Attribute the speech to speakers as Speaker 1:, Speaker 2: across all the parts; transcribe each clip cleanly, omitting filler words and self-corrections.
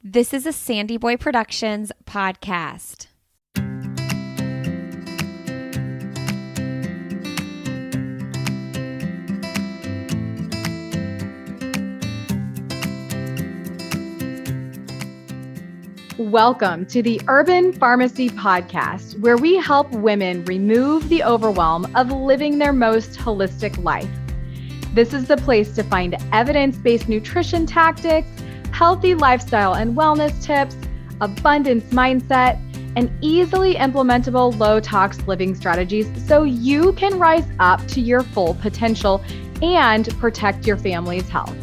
Speaker 1: This is a Sandy Boy Productions podcast.
Speaker 2: Welcome to the Urban Pharmacy Podcast, where we help women remove the overwhelm of living their most holistic life. This is the place to find evidence-based nutrition tactics, healthy lifestyle and wellness tips, abundance mindset, and easily implementable low-tox living strategies so you can rise up to your full potential and protect your family's health.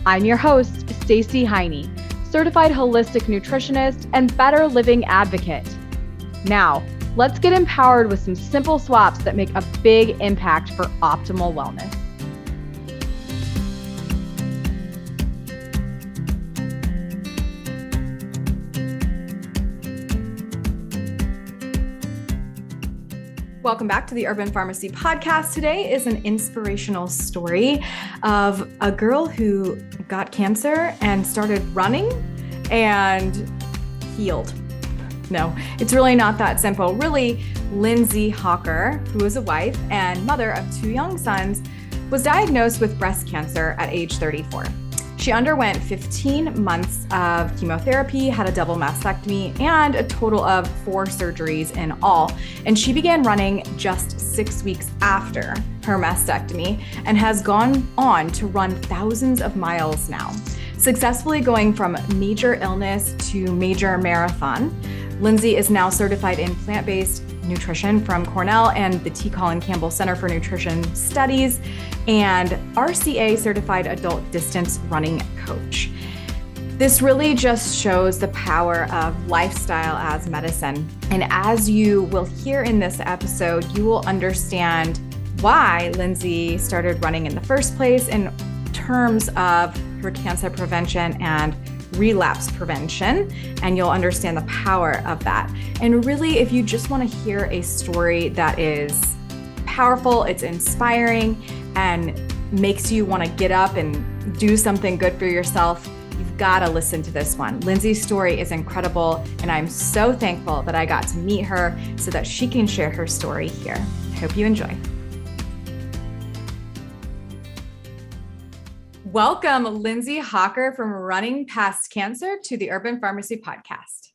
Speaker 2: I'm your host, Stacey Heine, certified holistic nutritionist and better living advocate. Now, let's get empowered with some simple swaps that make a big impact for optimal wellness. Welcome back to the Urban Pharmacy Podcast. Today is an inspirational story of a girl who got cancer and started running and healed. No, it's really not that simple. Really, Lindsay Hawker, who is a wife and mother of 2 young sons, was diagnosed with breast cancer at age 34. She underwent 15 months of chemotherapy, had a double mastectomy, and a total of 4 surgeries in all. And she began running just 6 weeks after her mastectomy and has gone on to run thousands of miles now, successfully going from major illness to major marathon. Lindsay is now certified in plant-based nutrition from Cornell and the Colin Campbell Center for Nutrition Studies, and RCA certified adult distance running coach. This really just shows the power of lifestyle as medicine. And as you will hear in this episode, you will understand why Lindsay started running in the first place in terms of her cancer prevention and relapse prevention, and you'll understand the power of that. And really, if you just want to hear a story that is powerful, it's inspiring, and makes you want to get up and do something good for yourself, you've got to listen to this one. Lindsay's story is incredible, and I'm so thankful that I got to meet her so that she can share her story here. I hope you enjoy. Welcome, Lindsay Hawker from Running Past Cancer to the Urban Pharmacy Podcast.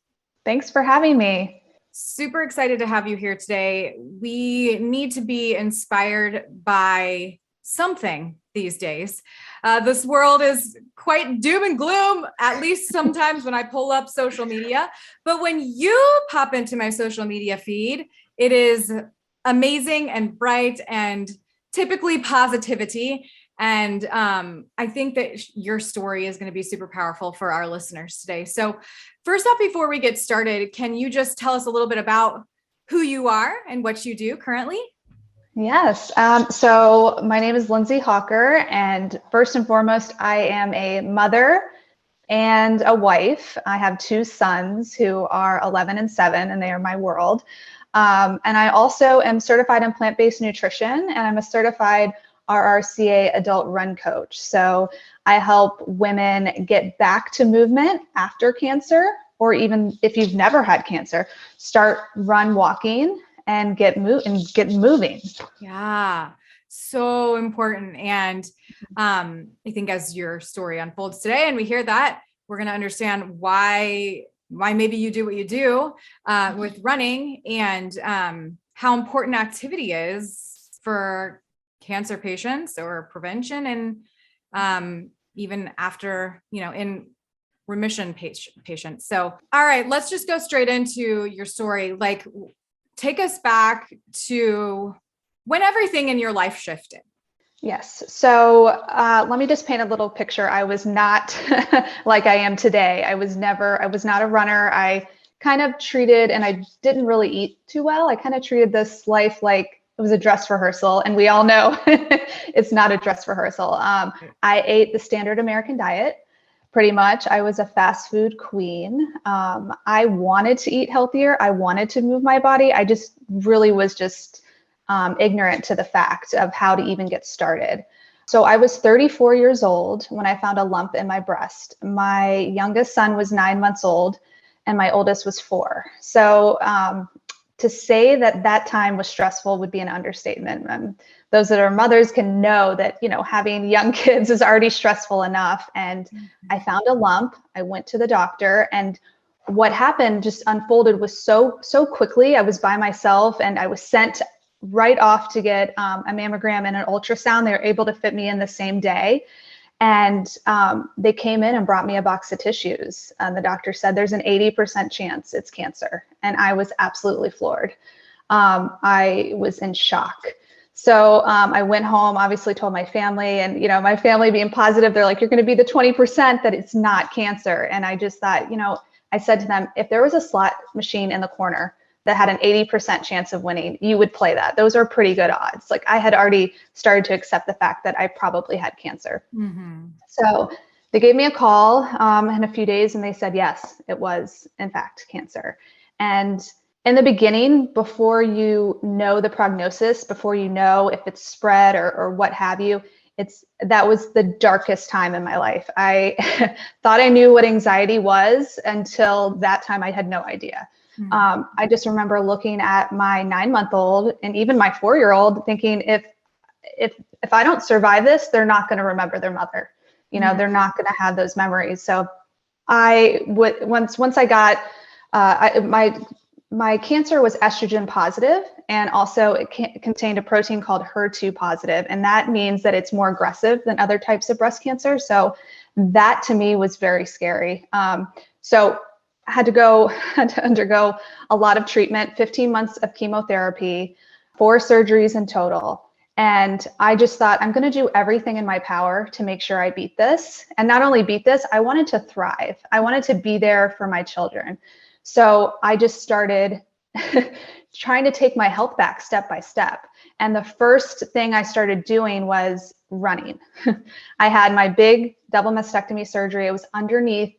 Speaker 3: Thanks for having me.
Speaker 2: Super excited to have you here today. We need to be inspired by something these days. This world is quite doom and gloom, at least sometimes when I pull up social media. But when you pop into my social media feed, it is amazing and bright and typically positivity. And I think that your story is going to be super powerful for our listeners today. So first off, before we get started, can you just tell us a little bit about who you are and what you do currently?
Speaker 3: Yes. So my name is Lindsay Hawker, and first and foremost, I am a mother and a wife. I have 2 sons who are 11 and 7, and they are my world. And I also am certified in plant-based nutrition, and I'm a certified RRCA adult run coach. So I help women get back to movement after cancer, or even if you've never had cancer, start run walking and get moving.
Speaker 2: Yeah, so important. And I think as your story unfolds today and we hear that, we're going to understand why maybe you do what you do with running, and how important activity is for cancer patients or prevention, and even after, in remission patients. So, all right, let's just go straight into your story. Like, take us back to when everything in your life shifted.
Speaker 3: Yes. So let me just paint a little picture. I was not like I am today. I was not a runner. I kind of treated, and I didn't really eat too well. I kind of treated this life like it was a dress rehearsal, and we all know it's not a dress rehearsal. I ate the standard American diet, pretty much. I was a fast food queen. I wanted to eat healthier. I wanted to move my body. I just really was ignorant to the fact of how to even get started. So I was 34 years old when I found a lump in my breast. My youngest son was 9 months old and my oldest was 4. So to say that that time was stressful would be an understatement. Those that are mothers can know that, having young kids is already stressful enough. And I found a lump. I went to the doctor, and what happened just unfolded was so quickly. I was by myself and I was sent right off to get a mammogram and an ultrasound. They were able to fit me in the same day. And they came in and brought me a box of tissues. The doctor said there's an 80% chance it's cancer. And I was absolutely floored. I was in shock. So I went home, obviously told my family, and, my family being positive, they're like, you're going to be the 20% that it's not cancer. And I just thought, I said to them, if there was a slot machine in the corner that had an 80% chance of winning, you would play that. Those are pretty good odds. Like, I had already started to accept the fact that I probably had cancer. Mm-hmm. So they gave me a call in a few days and they said, yes, it was in fact cancer. And in the beginning, before you know the prognosis, before you know if it's spread or what have you, that was the darkest time in my life. I thought I knew what anxiety was until that time. I had no idea. I just remember looking at my 9-month-old and even my 4-year-old thinking, if I don't survive this, they're not going to remember their mother. They're not going to have those memories. So I would, once I got, my cancer was estrogen positive, and also it contained a protein called HER2 positive. And that means that it's more aggressive than other types of breast cancer. So that to me was very scary. So I had to undergo a lot of treatment, 15 months of chemotherapy, 4 surgeries in total. And I just thought, I'm going to do everything in my power to make sure I beat this. And not only beat this, I wanted to thrive. I wanted to be there for my children. So I just started trying to take my health back step by step. And the first thing I started doing was running. I had my big double mastectomy surgery. It was underneath,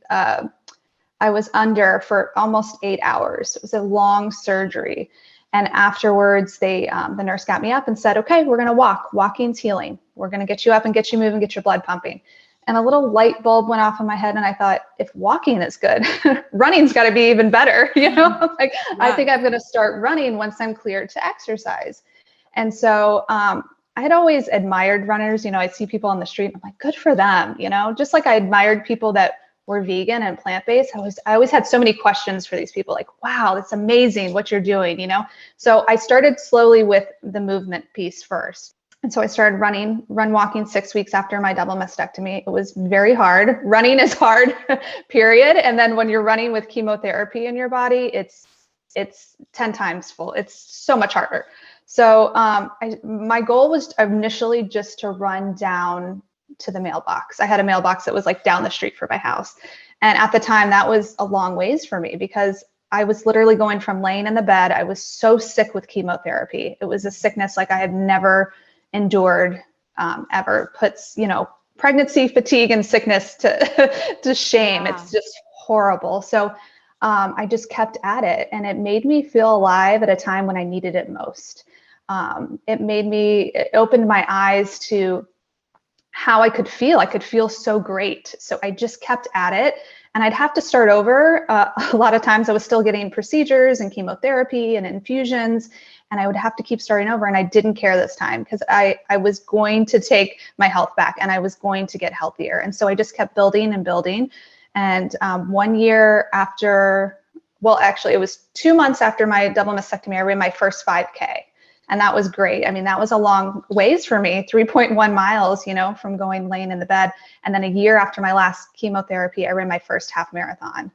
Speaker 3: I was under for almost 8 hours. It was a long surgery. And afterwards, the nurse got me up and said, okay, we're going to walk. Walking's healing. We're going to get you up and get you moving, get your blood pumping. And a little light bulb went off in my head. And I thought, if walking is good, running's got to be even better. I think I'm going to start running once I'm cleared to exercise. And so I had always admired runners. I'd see people on the street. I'm like, good for them. Just like I admired people that were vegan and plant-based. I always had so many questions for these people, like, wow, that's amazing what you're doing, So I started slowly with the movement piece first. And so I started walking 6 weeks after my double mastectomy. It was very hard. Running is hard, period. And then when you're running with chemotherapy in your body, it's 10 times full. It's so much harder. So my goal was initially just to run down to the mailbox. I had a mailbox that was like down the street from my house. And at the time, that was a long ways for me because I was literally going from laying in the bed. I was so sick with chemotherapy. It was a sickness like I had never endured ever. Puts, pregnancy, fatigue, and sickness to shame. Wow. It's just horrible. So I just kept at it, and it made me feel alive at a time when I needed it most. It opened my eyes to how I could feel. I could feel so great. So I just kept at it, and I'd have to start over. A lot of times I was still getting procedures and chemotherapy and infusions, and I would have to keep starting over. And I didn't care this time because I was going to take my health back and I was going to get healthier. And so I just kept building and building. And 1 year after, actually it was 2 months after my double mastectomy, I ran my first 5K. And that was great. I mean, that was a long ways for me, 3.1 miles, from laying in the bed. And then a year after my last chemotherapy, I ran my first half marathon.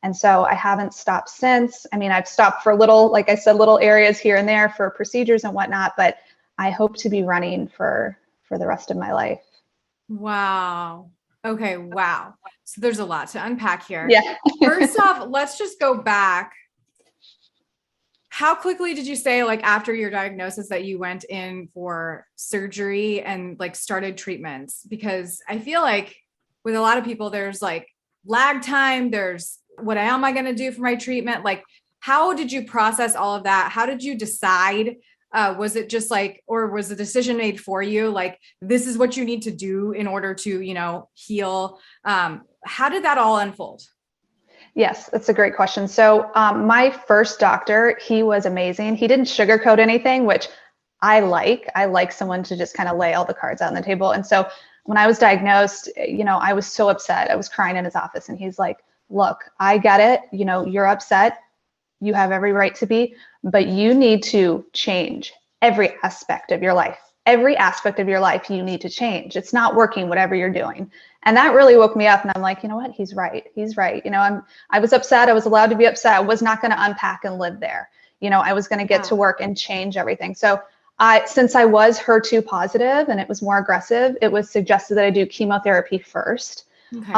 Speaker 3: And so I haven't stopped since. I mean, I've stopped for like I said, little areas here and there for procedures and whatnot, but I hope to be running for the rest of my life.
Speaker 2: Wow. Okay. Wow. So there's a lot to unpack here.
Speaker 3: Yeah.
Speaker 2: First off, let's just go back. How quickly did you say, after your diagnosis, that you went in for surgery and started treatments? Because I feel like with a lot of people, there's lag time. There's what am I going to do for my treatment? How did you process all of that? How did you decide Was it just like, or was the decision made for you? Like, this is what you need to do in order to, heal. How did that all unfold?
Speaker 3: Yes, that's a great question. So my first doctor, he was amazing. He didn't sugarcoat anything, which I like. I like someone to just kind of lay all the cards out on the table. And so when I was diagnosed, I was so upset. I was crying in his office and he's like, look, I get it. You're upset. You have every right to be, but you need to change every aspect of your life. Every aspect of your life you need to change. It's not working, whatever you're doing. And that really woke me up. And I'm like, you know what? He's right. He's right. I was upset. I was allowed to be upset. I was not going to unpack and live there. I was going to get to work and change everything. So since I was HER2 positive and it was more aggressive, it was suggested that I do chemotherapy first. Okay.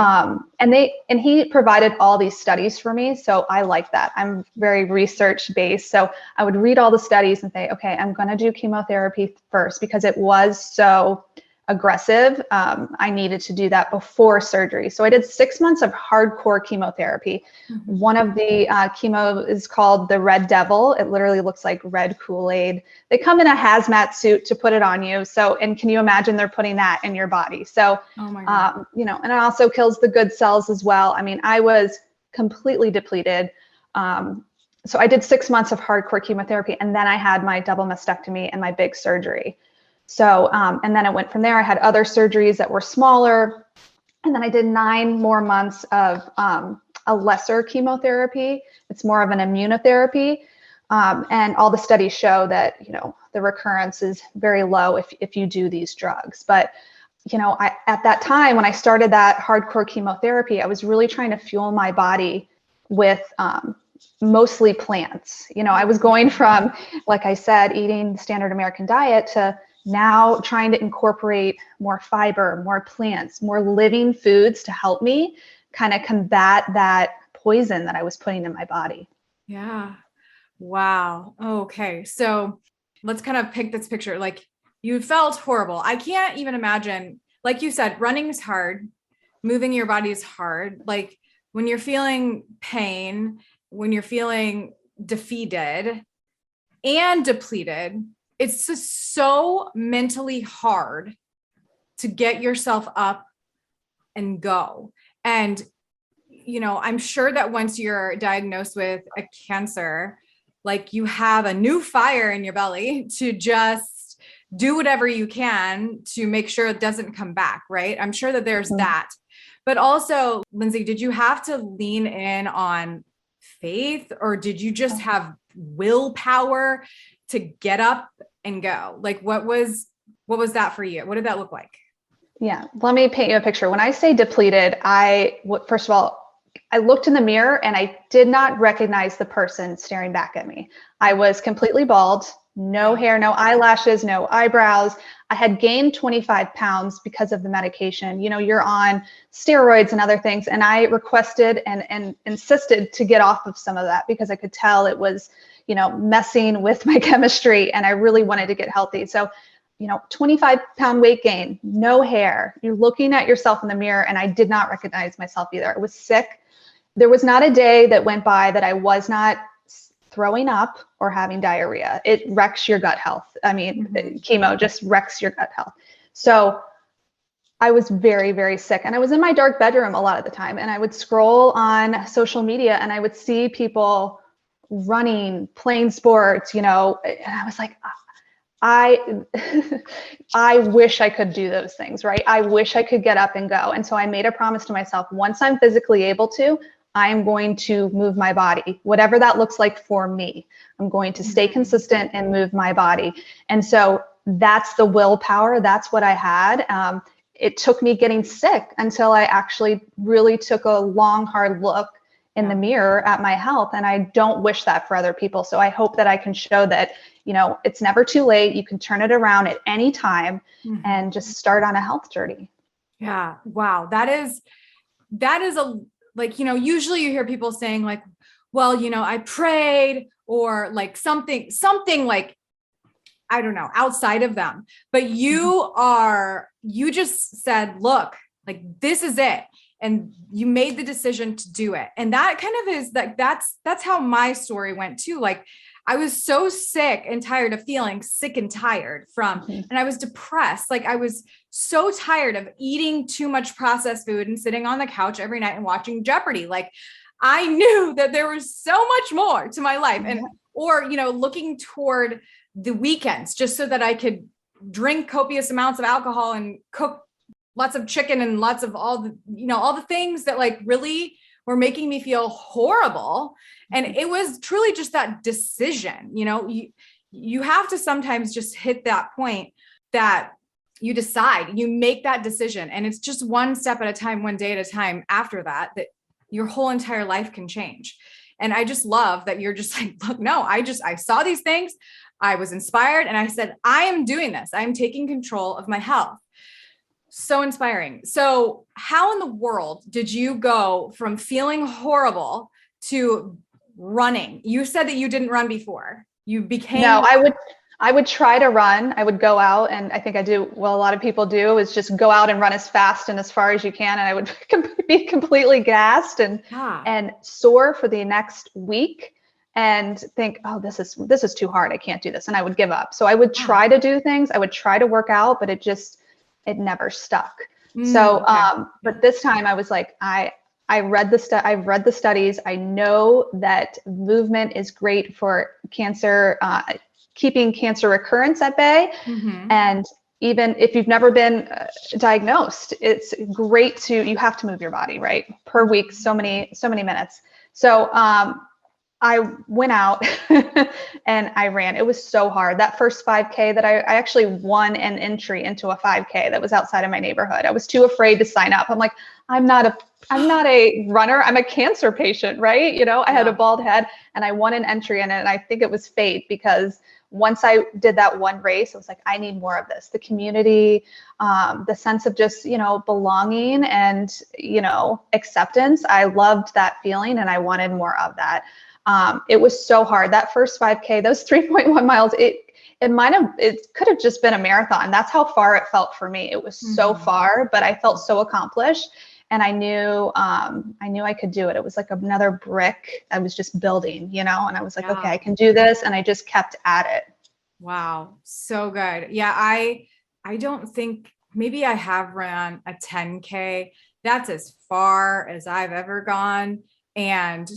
Speaker 3: And he provided all these studies for me. So I like that. I'm very research based. So I would read all the studies and say, okay, I'm going to do chemotherapy first because it was so aggressive. I needed to do that before surgery. So I did 6 months of hardcore chemotherapy. Mm-hmm. One of the chemo is called the Red Devil. It literally looks like red Kool-Aid. They come in a hazmat suit to put it on you. So, and can you imagine they're putting that in your body? So, oh my God. And it also kills the good cells as well. I mean, I was completely depleted. So I did 6 months of hardcore chemotherapy and then I had my double mastectomy and my big surgery. So, and then it went from there. I had other surgeries that were smaller. And then I did 9 more months of a lesser chemotherapy. It's more of an immunotherapy. And all the studies show that, the recurrence is very low if you do these drugs. But, at that time, when I started that hardcore chemotherapy, I was really trying to fuel my body with mostly plants. I was going from, like I said, eating the standard American diet to now trying to incorporate more fiber, more plants, more living foods to help me kind of combat that poison that I was putting in my body.
Speaker 2: Yeah. Wow. Okay. So let's kind of pick this picture. Like you felt horrible. I can't even imagine, like you said, running is hard. Moving your body is hard. Like when you're feeling pain, when you're feeling defeated and depleted, it's just so mentally hard to get yourself up and go. And, I'm sure that once you're diagnosed with a cancer, like you have a new fire in your belly to just do whatever you can to make sure it doesn't come back, right? I'm sure that there's that. But also, Lindsay, did you have to lean in on faith or did you just have willpower to get up and go? Like what was that for you? What did that look like?
Speaker 3: Yeah, let me paint you a picture. When I say depleted, first of all, I looked in the mirror and I did not recognize the person staring back at me. I was completely bald, no hair, no eyelashes, no eyebrows. I had gained 25 pounds because of the medication. You're on steroids and other things. And I requested and insisted to get off of some of that because I could tell it was, messing with my chemistry and I really wanted to get healthy. So, 25-pound weight gain, no hair. You're looking at yourself in the mirror and I did not recognize myself either. I was sick. There was not a day that went by that I was not throwing up or having diarrhea. It wrecks your gut health. I mean, chemo just wrecks your gut health. So I was very, very sick and I was in my dark bedroom a lot of the time and I would scroll on social media and I would see people running, playing sports, and I was like, I wish I could do those things, right? I wish I could get up and go. And so I made a promise to myself, once I'm physically able to, I'm going to move my body, whatever that looks like for me. I'm going to stay consistent and move my body. And so that's the willpower. That's what I had. It took me getting sick until I actually really took a long, hard look in the mirror at my health. And I don't wish that for other people. So I hope that I can show that, it's never too late. You can turn it around at any time and just start on a health journey.
Speaker 2: Yeah. Wow. That is usually you hear people saying like, well, I prayed or like something like, I don't know, outside of them, but you just said, look, like, this is it. And you made the decision to do it. And that kind of is like, that's how my story went too. Like, I was so sick and tired of feeling sick and tired and I was depressed. Like I was so tired of eating too much processed food and sitting on the couch every night and watching Jeopardy. Like I knew that there was so much more to my life or looking toward the weekends just so that I could drink copious amounts of alcohol and cook lots of chicken and lots of all the things that like really were making me feel horrible. And it was truly just that decision, you have to sometimes just hit that point that you decide, you make that decision. And it's just one step at a time, one day at a time after that your whole entire life can change. And I just love that you're just like, look, no, I saw these things. I was inspired. And I said, I am doing this. I'm taking control of my health. So inspiring. So how in the world did you go from feeling horrible to running? You said that you didn't run before. You became.
Speaker 3: No, I would try to run. I would go out, and I think I do what a lot of people do is just go out and run as fast and as far as you can. And I would be completely gassed and sore for the next week and think, oh, this is too hard. I can't do this. And I would give up. So I would try to do things. I would try to work out, but it never stuck. So, but this time I was like, I've read the studies. I know that movement is great for cancer, keeping cancer recurrence at bay. And even if you've never been diagnosed, it's great you have to move your body, right? Per week, so many minutes. So, I went out and I ran. It was so hard. That first 5K that I actually won an entry into a 5K that was outside of my neighborhood. I was too afraid to sign up. I'm like, I'm not a runner. I'm a cancer patient, right? I had a bald head and I won an entry in it. And I think it was fate because once I did that one race, I was like, I need more of this. The community, the sense of just, belonging and, acceptance. I loved that feeling and I wanted more of that. It was so hard. That first 5K, those 3.1 miles, it could have just been a marathon. That's how far it felt for me. It was so far, but I felt so accomplished and I knew I could do it. It was like another brick I was just building, and I was like, okay, I can do this. And I just kept at it.
Speaker 2: Wow. So good. Yeah. I don't think maybe I have run a 10K. That's as far as I've ever gone. And,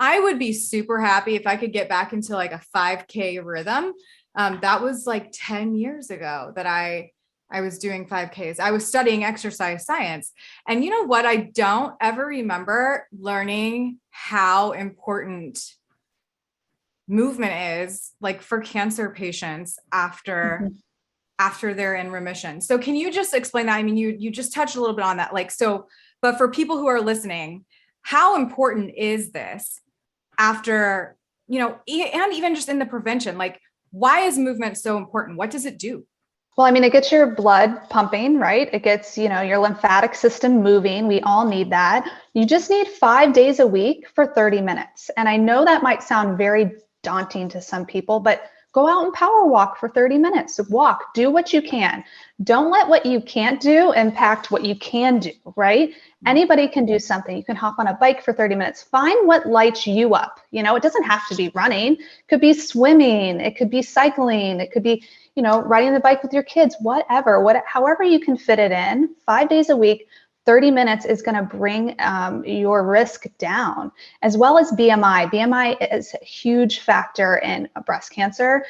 Speaker 2: I would be super happy if I could get back into like a 5K rhythm. That was like 10 years ago that I was doing 5Ks. I was studying exercise science. And you know what? I don't ever remember learning how important movement is like for cancer patients after they're in remission. So can you just explain that? I mean, you just touched a little bit on that. But for people who are listening, how important is this? After, and even just in the prevention, like why is movement so important? What does it do?
Speaker 3: Well, I mean, it gets your blood pumping, right? It gets, your lymphatic system moving. We all need that. You just need 5 days a week for 30 minutes. And I know that might sound very daunting to some people, but go out and power walk for 30 minutes. Walk, do what you can. Don't let what you can't do impact what you can do, right? Anybody can do something. You can hop on a bike for 30 minutes. Find what lights you up. It doesn't have to be running. It could be swimming. It could be cycling. It could be, riding the bike with your kids, however you can fit it in. 5 days a week, 30 minutes is going to bring your risk down, as well as BMI. BMI is a huge factor in breast cancer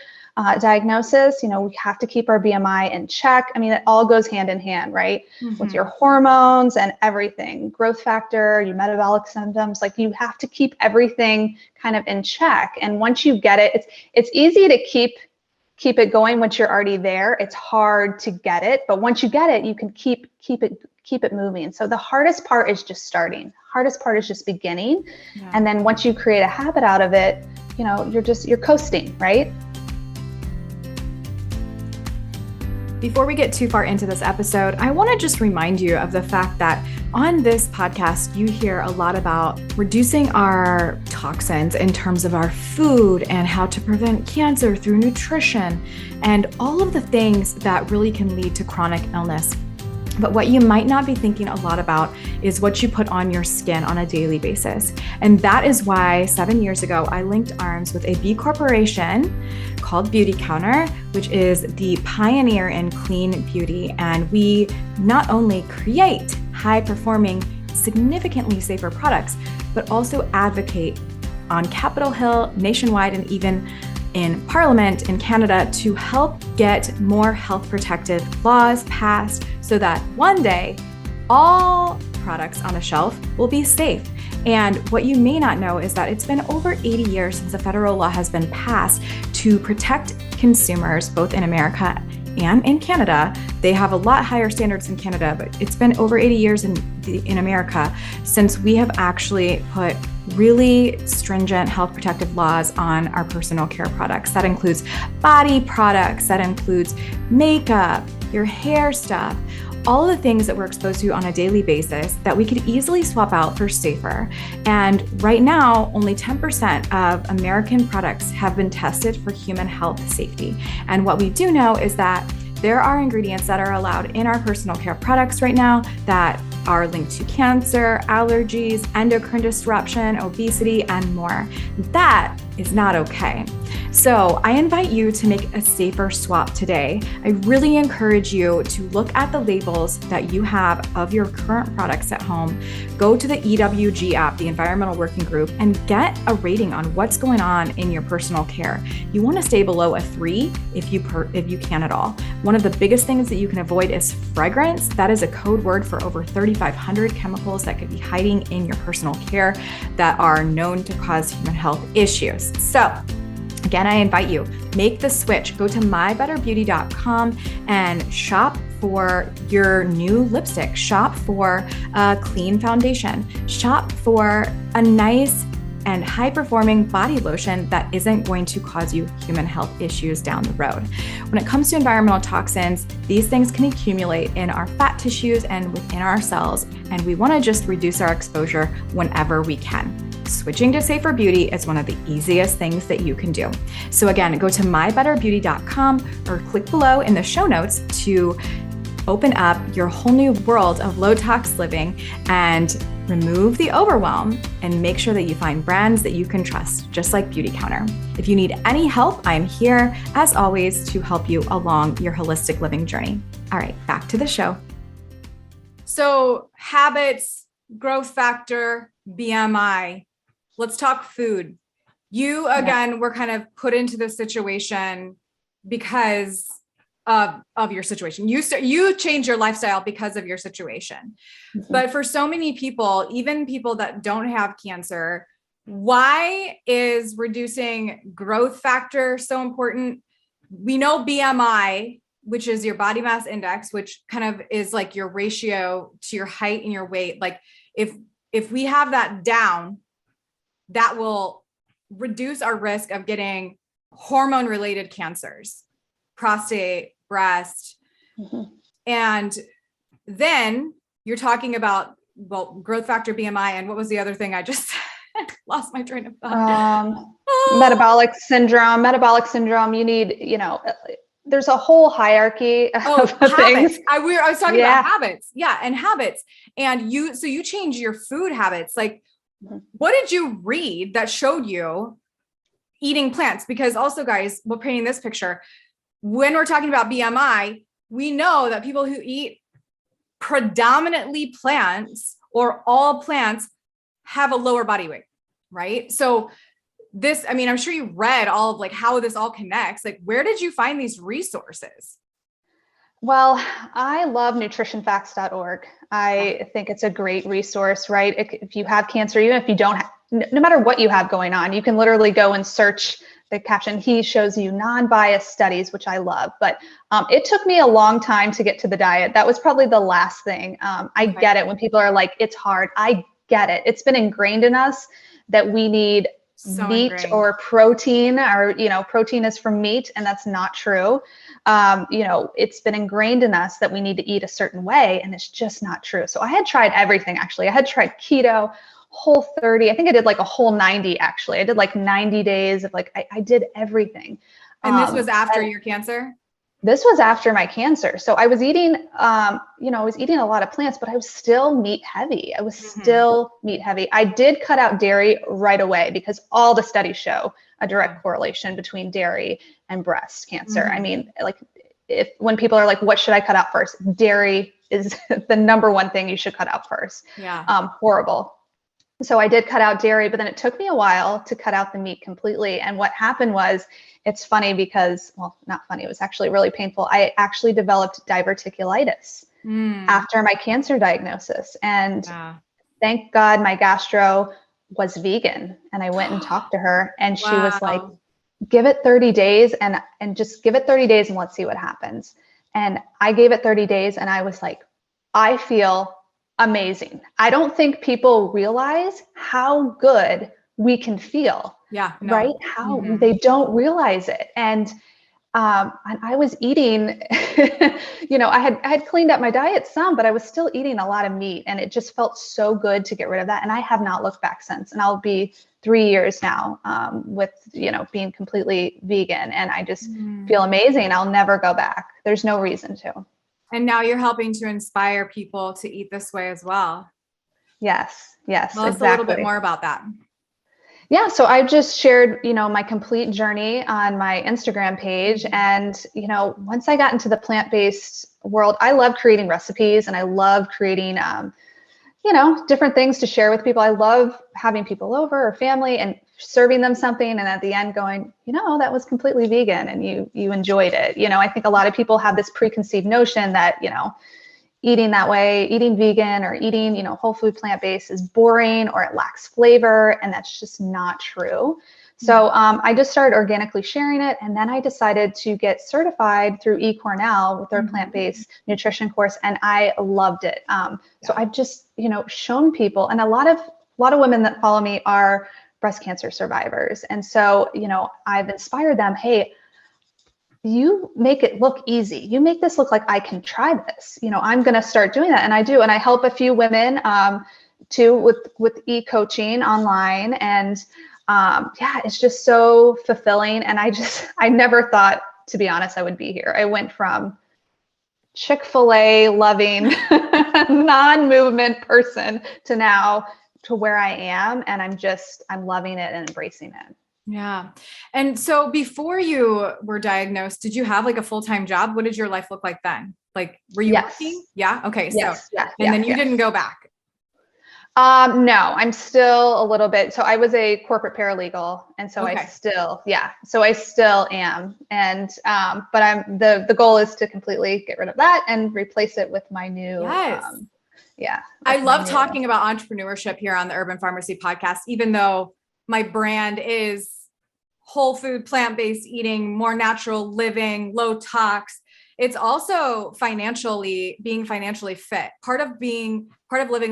Speaker 3: diagnosis. We have to keep our BMI in check. I mean, it all goes hand in hand, right? With your hormones and everything, growth factor, your metabolic symptoms. Like you have to keep everything kind of in check. And once you get it, it's easy to keep it going once you're already there. It's hard to get it, but once you get it, you can keep it moving. So the hardest part is just starting. Hardest part is just beginning. Yeah. And then once you create a habit out of it, you're coasting, right?
Speaker 2: Before we get too far into this episode, I want to just remind you of the fact that on this podcast, you hear a lot about reducing our toxins in terms of our food and how to prevent cancer through nutrition and all of the things that really can lead to chronic illness. But what you might not be thinking a lot about is what you put on your skin on a daily basis. And that is why 7 years ago, I linked arms with a B corporation called Beauty Counter, which is the pioneer in clean beauty. And we not only create high-performing, significantly safer products, but also advocate on Capitol Hill, nationwide, and even in Parliament in Canada to help get more health protective laws passed so that one day all products on a shelf will be safe. And what you may not know is that it's been over 80 years since a federal law has been passed to protect consumers, both in America and in Canada. They have a lot higher standards in Canada, but it's been over 80 years in America since we have actually put really stringent health protective laws on our personal care products. That includes body products, that includes makeup, your hair stuff, all of the things that we're exposed to on a daily basis that we could easily swap out for safer. And right now, only 10% of American products have been tested for human health safety. And what we do know is that there are ingredients that are allowed in our personal care products right now that are linked to cancer, allergies, endocrine disruption, obesity, and more. That is not okay. So I invite you to make a safer swap today. I really encourage you to look at the labels that you have of your current products at home. Go to the EWG app, the Environmental Working Group, and get a rating on what's going on in your personal care. You want to stay below a 3 if you can at all. One of the biggest things that you can avoid is fragrance. That is a code word for over 3,500 chemicals that could be hiding in your personal care that are known to cause human health issues. So again, I invite you, make the switch. Go to mybetterbeauty.com and shop for your new lipstick. Shop for a clean foundation. Shop for a nice and high-performing body lotion that isn't going to cause you human health issues down the road. When it comes to environmental toxins, these things can accumulate in our fat tissues and within our cells, and we want to just reduce our exposure whenever we can. Switching to safer beauty is one of the easiest things that you can do. So again, go to mybetterbeauty.com or click below in the show notes to open up your whole new world of low tox living and remove the overwhelm and make sure that you find brands that you can trust, just like Beauty Counter. If you need any help, I'm here as always to help you along your holistic living journey. All right, back to the show. So habits, growth factor, BMI. Let's talk food. You, again, were kind of put into this situation because of your situation. You changed your lifestyle because of your situation. Mm-hmm. But for so many people, even people that don't have cancer, why is reducing growth factor so important? We know BMI, which is your body mass index, which kind of is like your ratio to your height and your weight. Like if we have that down, that will reduce our risk of getting hormone-related cancers, prostate, breast. Mm-hmm. And then you're talking about, growth factor, BMI, and what was the other thing? I just lost my train of thought.
Speaker 3: Metabolic syndrome. You need, there's a whole hierarchy of
Speaker 2: habits.
Speaker 3: things.
Speaker 2: I was talking about habits. Yeah. And habits. And you change your food habits. Like, what did you read that showed you eating plants? Because also, guys, we're painting this picture. When we're talking about BMI, we know that people who eat predominantly plants or all plants have a lower body weight, right? So I'm sure you read all of like how this all connects. Like, where did you find these resources?
Speaker 3: Well, I love nutritionfacts.org. I think it's a great resource, right? If you have cancer, even if you don't no matter what you have going on, you can literally go and search the caption. He shows you non-biased studies, which I love, but it took me a long time to get to the diet. That was probably the last thing. I get it when people are like, it's hard. I get it. It's been ingrained in us that we need meat or protein, or, protein is from meat, and that's not true. It's been ingrained in us that we need to eat a certain way, and it's just not true. So I had tried everything, actually. I had tried keto, Whole30. I think I did like a Whole90, actually. I did like 90 days of I did everything.
Speaker 2: And this was after your cancer?
Speaker 3: This was after my cancer. So I was eating, I was eating a lot of plants, but I was still meat heavy. I did cut out dairy right away because all the studies show a direct correlation between dairy and breast cancer. I mean, like when people are like, what should I cut out first? Dairy is the number one thing you should cut out first.
Speaker 2: Yeah.
Speaker 3: Horrible. So I did cut out dairy, but then it took me a while to cut out the meat completely. And what happened was, it's funny because, well, not funny, it was actually really painful. I actually developed diverticulitis after my cancer diagnosis. And thank God my gastro was vegan. And I went and talked to her, and she was like, give it 30 days and just give it 30 days and let's see what happens. And I gave it 30 days and I was like, I feel amazing. I don't think people realize how good we can feel.
Speaker 2: Yeah. No.
Speaker 3: Right. How they don't realize it. And I was eating, I had cleaned up my diet some, but I was still eating a lot of meat, and it just felt so good to get rid of that. And I have not looked back since, and I'll be 3 years now with, being completely vegan, and I just feel amazing. I'll never go back. There's no reason to.
Speaker 2: And now you're helping to inspire people to eat this way as well.
Speaker 3: Yes.
Speaker 2: Tell us a little bit more about that.
Speaker 3: Yeah. So I've just shared, my complete journey on my Instagram page. And, once I got into the plant-based world, I love creating recipes, and I love creating, different things to share with people. I love having people over or family and serving them something, and at the end going, that was completely vegan and you enjoyed it. I think a lot of people have this preconceived notion that, eating that way, eating vegan or eating, whole food plant-based is boring or it lacks flavor. And that's just not true. So I just started organically sharing it. And then I decided to get certified through Cornell with their plant-based nutrition course. And I loved it. So I've just, shown people, and a lot of women that follow me are breast cancer survivors. And so, I've inspired them, hey, you make it look easy. You make this look like I can try this. I'm going to start doing that. And I do. And I help a few women too with e-coaching online. And it's just so fulfilling. And I never thought, to be honest, I would be here. I went from Chick-fil-A loving non-movement person to now to where I am. And I'm loving it and embracing it.
Speaker 2: Yeah. And so before you were diagnosed, did you have like a full-time job? What did your life look like then? Like, were you working? Yeah. Okay. Then you didn't go back.
Speaker 3: No, I'm still a little bit. So I was a corporate paralegal. And so I still am. And, but the goal is to completely get rid of that and replace it with my new,
Speaker 2: I love talking about entrepreneurship here on the Urban Pharmacy podcast, even though my brand is whole food, plant-based eating, more natural living, low tox. It's also being financially fit. Part of living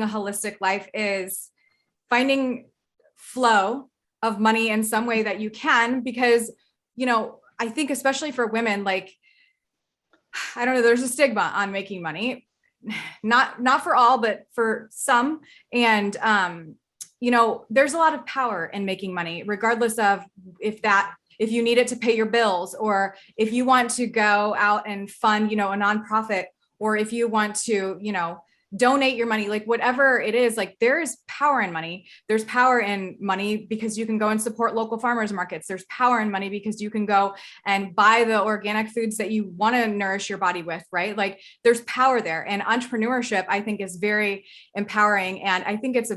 Speaker 2: a holistic life is finding flow of money in some way that you can, because, I think especially for women, like, I don't know, there's a stigma on making money, not for all, but for some. And, there's a lot of power in making money, regardless of if you need it to pay your bills, or if you want to go out and fund, a nonprofit, or if you want to, donate your money, like whatever it is, like there is power in money. There's power in money because you can go and support local farmers markets. There's power in money because you can go and buy the organic foods that you want to nourish your body with, right? Like there's power there. And entrepreneurship, I think, is very empowering. And I think it's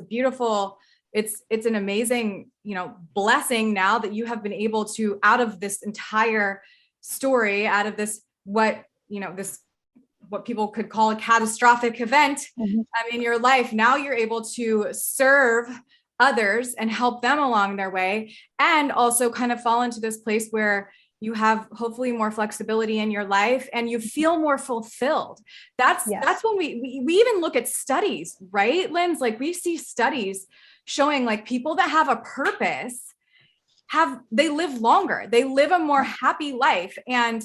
Speaker 2: it's an amazing, blessing now that you have been able to, out of this entire story, out of this, what people could call a catastrophic event in your life, now you're able to serve others and help them along their way, and also kind of fall into this place where you have hopefully more flexibility in your life and you feel more fulfilled. That's when we even look at studies, right, Linz? Like we see studies showing like people that have a purpose they live longer, they live a more happy life. And,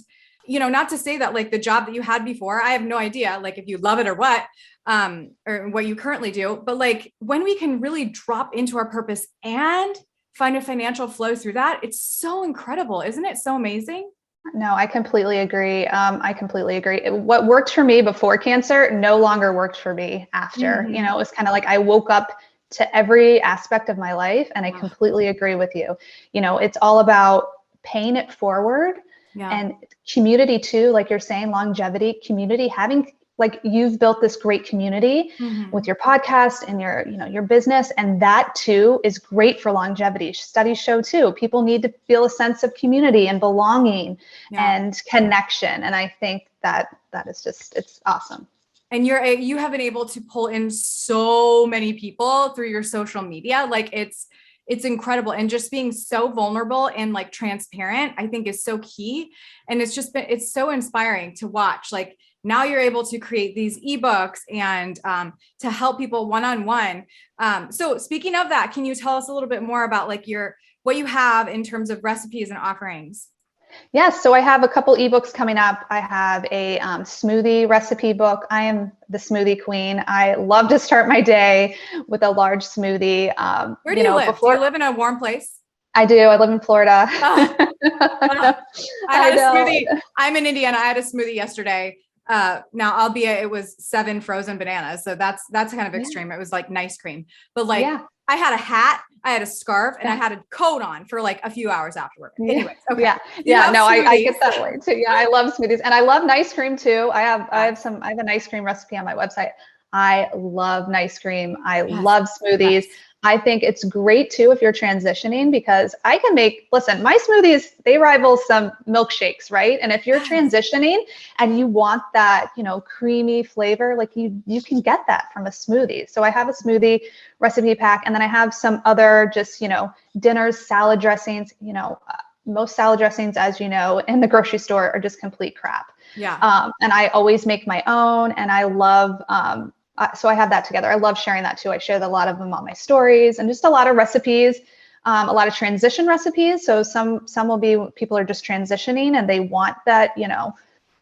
Speaker 2: not to say that like the job that you had before, I have no idea, like if you love it or what you currently do, but like when we can really drop into our purpose and find a financial flow through that, it's so incredible. Isn't it so amazing?
Speaker 3: No, I completely agree. I completely agree. What worked for me before cancer no longer worked for me after. You
Speaker 2: Mhm.
Speaker 3: know, it was kind of like I woke up to every aspect of my life, and I
Speaker 2: Yeah.
Speaker 3: completely agree with you. You know, it's all about paying it forward
Speaker 2: Yeah.
Speaker 3: and community too, like you're saying, longevity, community, having like you've built this great community with
Speaker 2: Mhm.
Speaker 3: your podcast and your, you know, your business, and that too is great for longevity. Studies show too, people need to feel a sense of community and belonging
Speaker 2: Yeah.
Speaker 3: and connection. And I think that that is just, it's awesome.
Speaker 2: And you have been able to pull in so many people through your social media. Like it's incredible. And just being so vulnerable and like transparent, I think is so key. And it's so inspiring to watch. Like now you're able to create these ebooks and to help people one-on-one. So speaking of that, can you tell us a little bit more about like what you have in terms of recipes and offerings?
Speaker 3: Yes, so I have a couple ebooks coming up. I have a smoothie recipe book. I am the smoothie queen. I love to start my day with a large smoothie.
Speaker 2: Where do you live? Do you live in a warm place?
Speaker 3: I do. I live in Florida.
Speaker 2: Oh, I
Speaker 3: I
Speaker 2: had a
Speaker 3: know.
Speaker 2: smoothie. I'm in Indiana. I had a smoothie yesterday. Now albeit it was 7 frozen bananas. So that's kind of
Speaker 3: Yeah.
Speaker 2: extreme. It was like nice cream, but like
Speaker 3: Yeah.
Speaker 2: I had a hat, I had a scarf, and I
Speaker 3: Yeah.
Speaker 2: had a coat on for like a few hours afterward.
Speaker 3: Yeah.
Speaker 2: Anyways, okay.
Speaker 3: Yeah.
Speaker 2: You
Speaker 3: Yeah.
Speaker 2: have
Speaker 3: No, I get
Speaker 2: smoothies.
Speaker 3: that way too. Yeah. I love smoothies and I love nice cream too. I have
Speaker 2: Yes.
Speaker 3: an ice cream recipe on my website. I love nice cream. I
Speaker 2: Yes.
Speaker 3: love smoothies.
Speaker 2: Yes.
Speaker 3: I think it's great too if you're transitioning because I can listen, my smoothies, they rival some milkshakes, right? And if you're
Speaker 2: Yes.
Speaker 3: transitioning and you want that, you know, creamy flavor, like you can get that from a smoothie. So I have a smoothie recipe pack and then I have some other just, you know, dinners, salad dressings, you know, most salad dressings, as you know, in the grocery store are just complete crap.
Speaker 2: Yeah.
Speaker 3: And I always make my own and I love, so I have that together. I love sharing that too. I share a lot of them on my stories and just a lot of recipes, a lot of transition recipes. So some will be people are just transitioning and they want that, you know,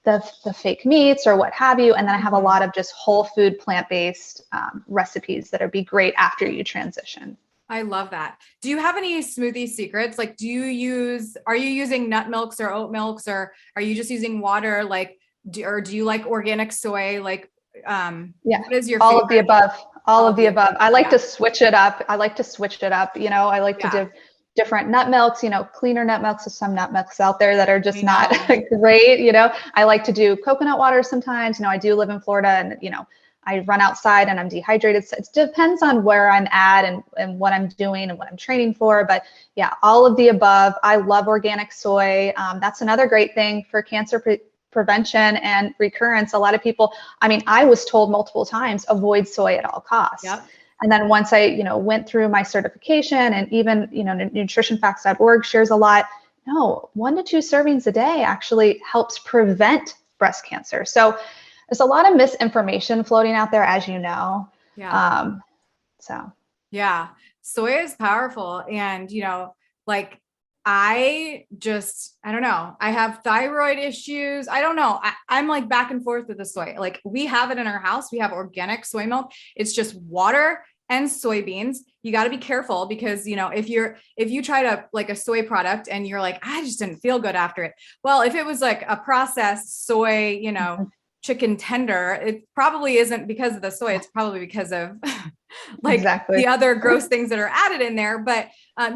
Speaker 3: the fake meats or what have you. And then I have a lot of just whole food, plant-based recipes that would be great after you transition.
Speaker 2: I love that. Do you have any smoothie secrets? Like, are you using nut milks or oat milks, or are you just using water? Like, or do you like organic soy? Like,
Speaker 3: Yeah,
Speaker 2: what is your
Speaker 3: all
Speaker 2: favorite?
Speaker 3: of the above. All of the above. I like
Speaker 2: Yeah.
Speaker 3: to switch it up. You know, I like to
Speaker 2: Yeah.
Speaker 3: do different nut milks, you know, cleaner nut milks. There's some nut milks out there that are
Speaker 2: I
Speaker 3: just not
Speaker 2: know.
Speaker 3: great. You know, I like to do coconut water sometimes. You know, I do live in Florida and, you know, I run outside and I'm dehydrated. So it depends on where I'm at and what I'm doing and what I'm training for. But yeah, all of the above. I love organic soy. That's another great thing for cancer prevention and recurrence. A lot of people, I mean, I was told multiple times, avoid soy at all costs.
Speaker 2: Yep.
Speaker 3: And then once I, you know, went through my certification and even, you know, nutritionfacts.org shares a lot. No, 1 to 2 servings a day actually helps prevent breast cancer. So there's a lot of misinformation floating out there, as you know.
Speaker 2: Yeah.
Speaker 3: So
Speaker 2: Yeah. Soy is powerful. And, you know, like I don't know. I have thyroid issues. I don't know. I'm like back and forth with the soy. Like we have it in our house. We have organic soy milk. It's just water and soybeans. You got to be careful because, you know, if you try to like a soy product and you're like, I just didn't feel good after it. Well, if it was like a processed soy, you know, chicken tender, it probably isn't because of the soy. It's probably because of like
Speaker 3: exactly.
Speaker 2: the other gross things that are added in there. But,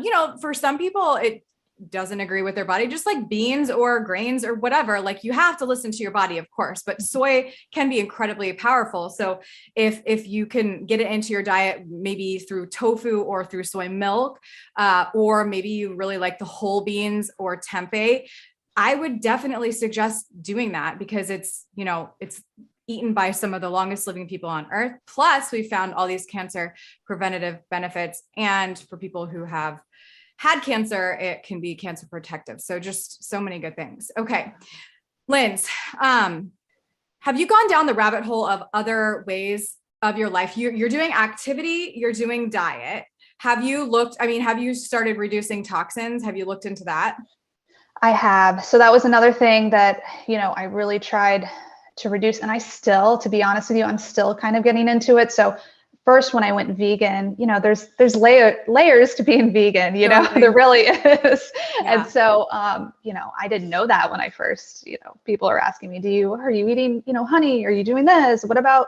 Speaker 2: you know, for some people, it doesn't agree with their body, just like beans or grains or whatever. Like you have to listen to your body, of course, but soy can be incredibly powerful. So if you can get it into your diet, maybe through tofu or through soy milk, or maybe you really like the whole beans or tempeh, I would definitely suggest doing that because it's, you know, it's eaten by some of the longest living people on earth. Plus we found all these cancer preventative benefits. And for people who have had cancer, it can be cancer protective. So just so many good things. Okay. Linz, have you gone down the rabbit hole of other ways of your life? You're doing activity, you're doing diet. Have you started reducing toxins? Have you looked into that?
Speaker 3: I have. So that was another thing that, you know, I really tried to reduce. And I still, to be honest with you, I'm still kind of getting into it. So first, when I went vegan, there's layers to being vegan,
Speaker 2: Totally.
Speaker 3: there really is.
Speaker 2: Yeah.
Speaker 3: And so, I didn't know that when I first, people are asking me, are you eating, honey? Are you doing this? What about,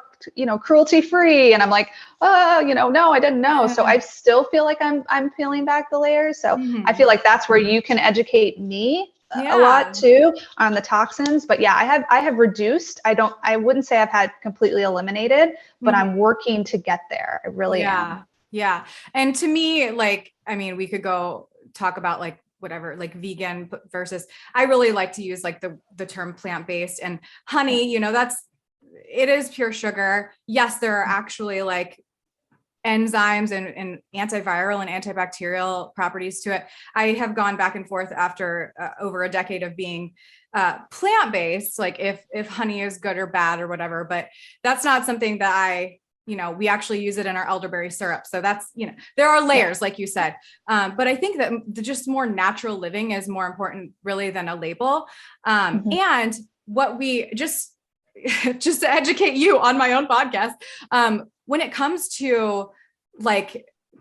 Speaker 3: cruelty free? And I'm like, no, I didn't know. So I still feel like I'm peeling back the layers. So I feel like that's where you can educate me a lot too on the toxins. But yeah, I have reduced. I wouldn't say I've had completely eliminated, but I'm working to get there. I really am.
Speaker 2: Yeah. And to me, we could go talk about whatever, vegan versus, I really like to use the term plant-based, and honey, it is pure sugar. Yes, there are actually enzymes and antiviral and antibacterial properties to it. I have gone back and forth after over a decade of being plant-based, if honey is good or bad or whatever, but that's not something that we actually use it in our elderberry syrup. So that's, there are layers, like you said. But I think that just more natural living is more important really than a label. And what we just to educate you on my own podcast, when it comes to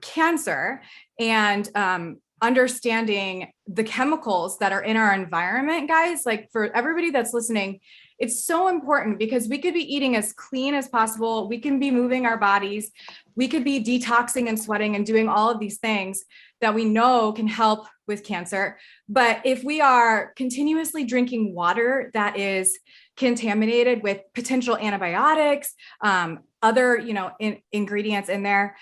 Speaker 2: cancer and understanding the chemicals that are in our environment, guys, for everybody that's listening, it's so important because we could be eating as clean as possible. We can be moving our bodies. We could be detoxing and sweating and doing all of these things that we know can help with cancer. But if we are continuously drinking water that is contaminated with potential antibiotics, other, ingredients in there,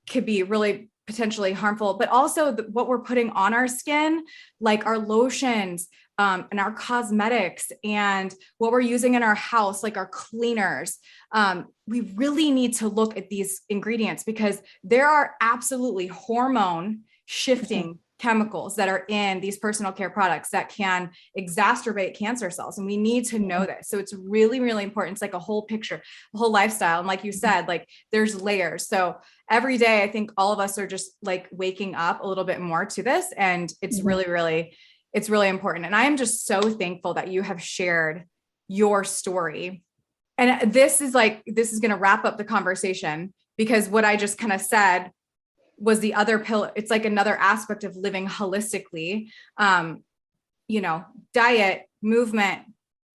Speaker 2: could be really potentially harmful, but also what we're putting on our skin, like our lotions, and our cosmetics, and what we're using in our house, like our cleaners. We really need to look at these ingredients because there are absolutely hormone shifting chemicals that are in these personal care products that can exacerbate cancer cells. And we need to know this. So it's really, really important. It's like a whole picture, a whole lifestyle. And like you said, there's layers. So every day, I think all of us are just waking up a little bit more to this. And it's really, really, it's really important. And I am just so thankful that you have shared your story. And this is going to wrap up the conversation because what I just kind of said was the other pillar. It's another aspect of living holistically, diet, movement,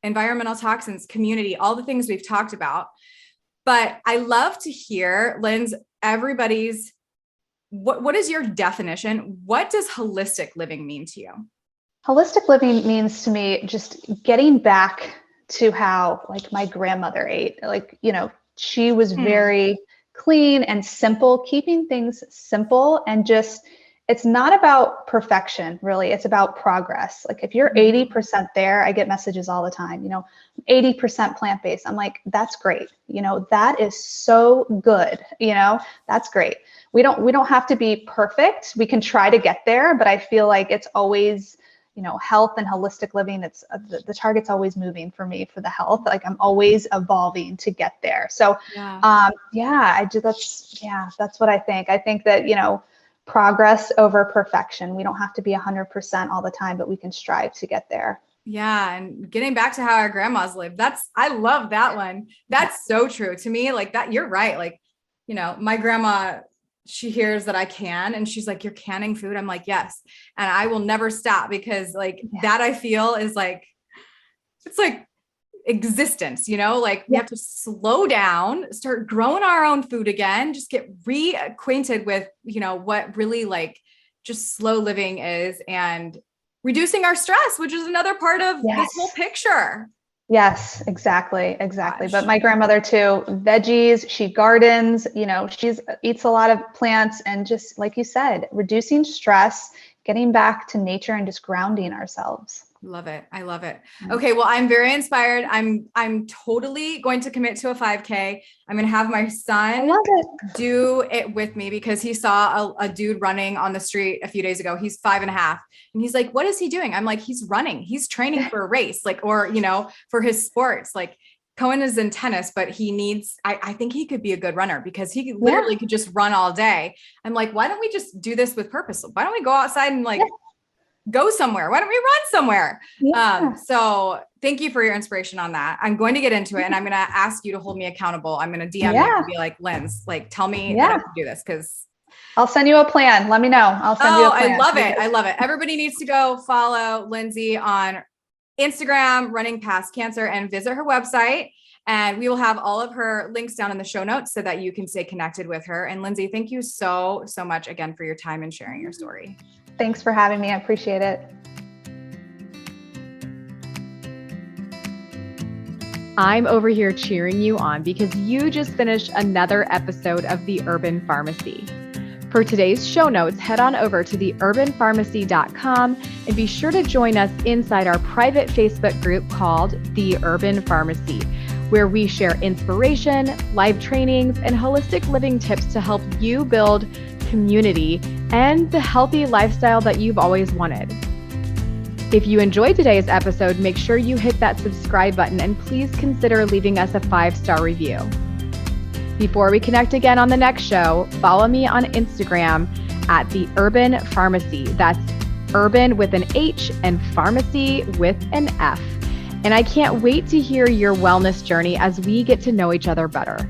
Speaker 2: environmental toxins, community, all the things we've talked about. But I love to hear, Linz, what is your definition? What does holistic living mean to you?
Speaker 3: Holistic living means to me just getting back to how my grandmother ate. She was very clean and simple, keeping things simple, and just, it's not about perfection, really. It's about progress. If you're 80% there, I get messages all the time, 80% plant-based. I'm like, that's great. That is so good. That's great. We don't have to be perfect. We can try to get there, but I feel like it's always, health and holistic living, it's the target's always moving for me for the health. I'm always evolving to get there. So, that's what I think. I think that, progress over perfection. We don't have to be 100% all the time, but we can strive to get there.
Speaker 2: Yeah. And getting back to how our grandmas lived, I love that one. That's so true to me. That, you're right. My grandma, she hears that I can, and she's like, you're canning food. I'm like, yes. And I will never stop because that I feel is it's existence, we have to slow down, start growing our own food again, just get reacquainted with, what really just slow living is, and reducing our stress, which is another part of this whole picture.
Speaker 3: Yes, exactly.
Speaker 2: Gosh.
Speaker 3: But my grandmother too, veggies, she gardens, she eats a lot of plants, and just like you said, reducing stress, getting back to nature and just grounding ourselves.
Speaker 2: Love it. I love it. Okay. Well, I'm very inspired. I'm totally going to commit to a 5K. I'm going to have my son do it with me because he saw a dude running on the street a few days ago. He's 5.5. And he's like, what is he doing? I'm like, he's running. He's training for a race, or, for his sports. Cohen is in tennis, but he needs, I think he could be a good runner because he literally could just run all day. I'm like, why don't we just do this with purpose? Why don't we go outside and go somewhere? Why don't we run somewhere?
Speaker 3: Yeah.
Speaker 2: So thank you for your inspiration on that. I'm going to get into it and I'm going to ask you to hold me accountable. I'm going to DM you and be like, Linz, like, tell me that I can do this. Cause
Speaker 3: I'll send you a plan. Let me know. I'll send you a plan.
Speaker 2: I love it. I love it. Everybody needs to go follow Lindsay on Instagram, Running Past Cancer, and visit her website. And we will have all of her links down in the show notes so that you can stay connected with her. And Lindsay, thank you so much again for your time and sharing your story.
Speaker 3: Thanks for having me. I appreciate it.
Speaker 4: I'm over here cheering you on because you just finished another episode of The Urban Pharmacy. For today's show notes, head on over to theurbanpharmacy.com and be sure to join us inside our private Facebook group called The Urban Pharmacy, where we share inspiration, live trainings, and holistic living tips to help you build community and the healthy lifestyle that you've always wanted. If you enjoyed today's episode, make sure you hit that subscribe button and please consider leaving us a 5-star review. Before we connect again on the next show, follow me on Instagram at The Urban Pharmacy. That's urban with an H and pharmacy with an F. And I can't wait to hear your wellness journey as we get to know each other better.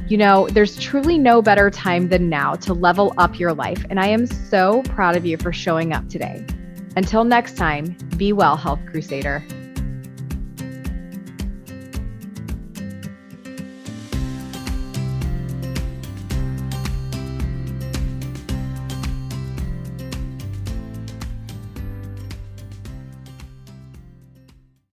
Speaker 4: You know, there's truly no better time than now to level up your life, and I am so proud of you for showing up today. Until next time, be well, Health Crusader.